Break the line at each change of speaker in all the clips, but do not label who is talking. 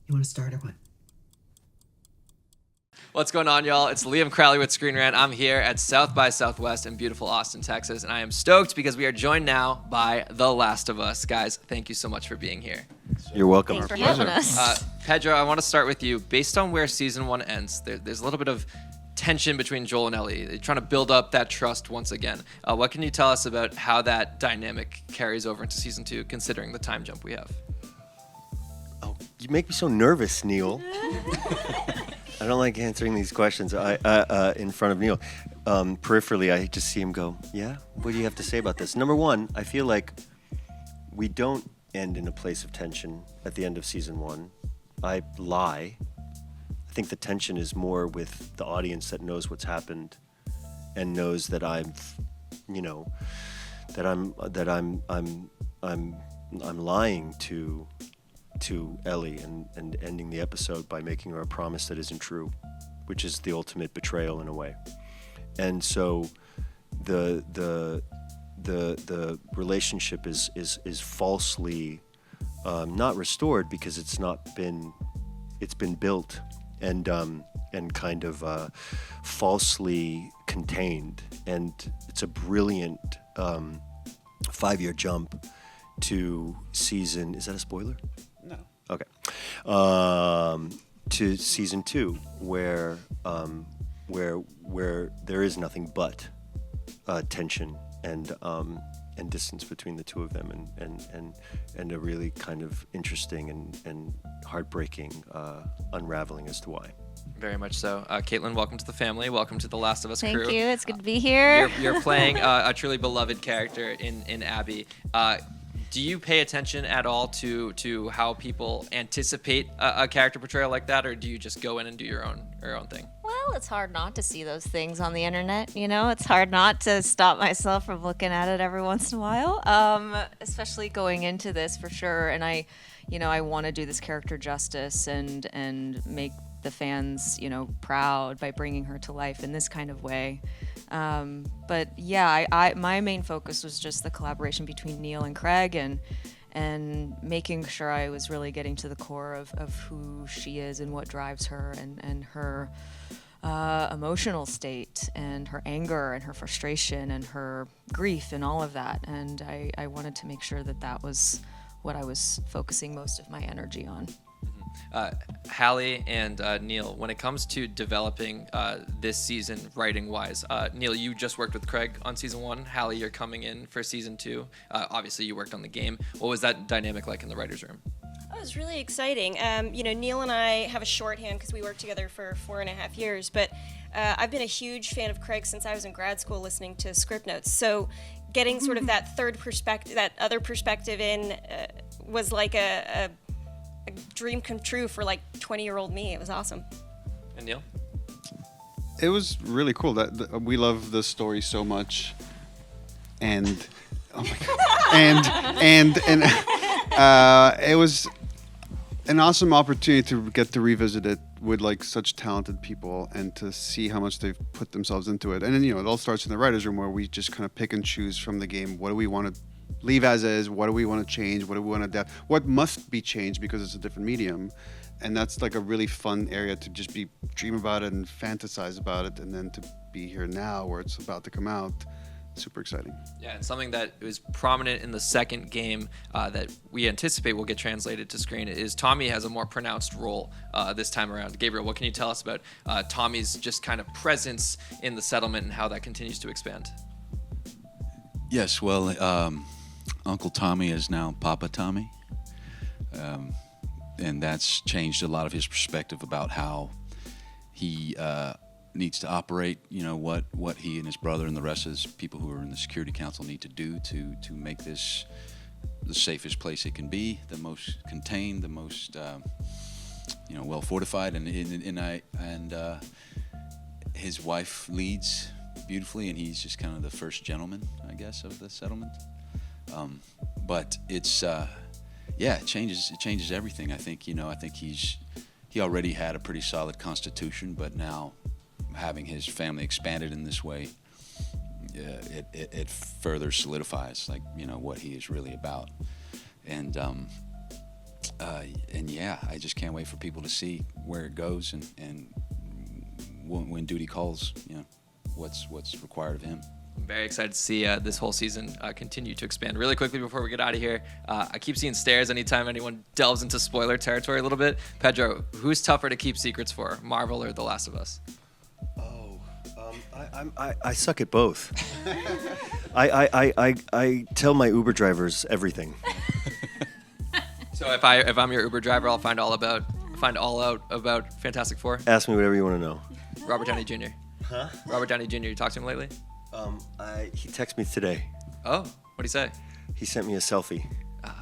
You want to start or what?
What's going on, y'all? It's Liam Crowley with ScreenRant. I'm here at South by Southwest in beautiful Austin, Texas, and I am stoked because we are joined now by The Last of Us. Guys, thank you so much for being here.
You're welcome.
Thanks for having us.
Pedro, I want to start with you. Based on where season 1 ends, there's a little bit of tension between Joel and Ellie. They're trying to build up that trust once again. What can you tell us about how that dynamic carries over into season 2, considering the time jump we have?
Oh, you make me so nervous, Neil. I don't like answering these questions in front of Neil. Peripherally, I just see him go, yeah? What do you have to say about this? Number one, I feel like we don't end in a place of tension at the end of season 1. I lie. I think the tension is more with the audience that knows what's happened and knows that I'm lying to Ellie and ending the episode by making her a promise that isn't true, which is the ultimate betrayal in a way. And so the relationship is falsely not restored because it's been built and kind of falsely contained, and it's a brilliant 5-year jump to season. Is that a spoiler?
No.
Okay. To season 2, where there is nothing but tension and distance between the two of them, and a really kind of interesting and heartbreaking unraveling as to why.
Very much so. Kaitlyn, welcome to the family. Welcome to the Last of Us crew.
Thank you. It's good to be here.
You're playing a truly beloved character in Abby. Do you pay attention at all to how people anticipate a character portrayal like that, or do you just go in and do your own thing?
Well, it's hard not to see those things on the internet. You know, it's hard not to stop myself from looking at it every once in a while, especially going into this for sure. And I want to do this character justice and make the fans, proud by bringing her to life in this kind of way. But yeah, my main focus was just the collaboration between Neil and Craig and making sure I was really getting to the core of who she is and what drives her and her emotional state and her anger and her frustration and her grief and all of that. And I wanted to make sure that was what I was focusing most of my energy on.
Halley and Neil, when it comes to developing this season writing-wise, Neil, you just worked with Craig on season 1. Halley, you're coming in for season 2. Obviously, you worked on the game. What was that dynamic like in the writer's room?
Oh, it was really exciting. Neil and I have a shorthand because we worked together for 4.5 years, but I've been a huge fan of Craig since I was in grad school listening to script notes. So getting sort of that third perspective, that other perspective in was like a dream come true for like 20-year-old me. It was awesome.
And Neil?
It was really cool. That we love the story so much, and oh my god, and it was an awesome opportunity to get to revisit it with like such talented people and to see how much they've put themselves into it. And then it all starts in the writers' room where we just kind of pick and choose from the game. What do we want to leave as is? What do we want to change? What do we want to adapt? What must be changed because it's a different medium? And that's like a really fun area to just dream about it and fantasize about it, and then to be here now where it's about to come out. Super exciting. Yeah,
and something that was prominent in the second game that we anticipate will get translated to screen is Tommy has a more pronounced role this time around. Gabriel, what can you tell us about Tommy's just kind of presence in the settlement and how that continues to expand?
Yes, well, Uncle Tommy is now Papa Tommy, and that's changed a lot of his perspective about how he needs to operate, what he and his brother and the rest of his people who are in the Security Council need to do to make this the safest place it can be, the most contained, the most well fortified, and his wife leads beautifully, and he's just kind of the first gentleman, I guess, of the settlement. But it's it changes everything. I think he already had a pretty solid constitution, but now having his family expanded in this way, it further solidifies what he is really about. And and yeah, I just can't wait for people to see where it goes and when duty calls, what's required of him.
I'm very excited to see this whole season continue to expand. Really quickly before we get out of here, I keep seeing stares anytime anyone delves into spoiler territory a little bit. Pedro, who's tougher to keep secrets for, Marvel or The Last of Us?
I suck at both. I tell my Uber drivers everything.
So if I'm your Uber driver, I'll find all out about Fantastic Four.
Ask me whatever you want to know.
Robert Downey Jr. Huh? Robert Downey Jr. You talked to him lately?
He texted me today.
Oh, what'd he say?
He sent me a selfie.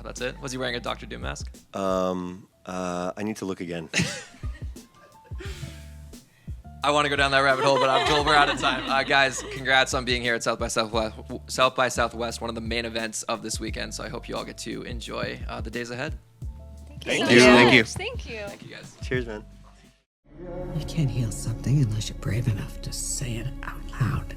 That's it? Was he wearing a Dr. Doom mask?
I need to look again.
I want to go down that rabbit hole, but I'm told we're out of time. Guys, congrats on being here at South by Southwest, one of the main events of this weekend. So I hope you all get to enjoy the days ahead.
Thank
you. Thank you.
Thank you.
Thank you, guys.
Cheers, man.
You can't heal something unless you're brave enough to say it out loud.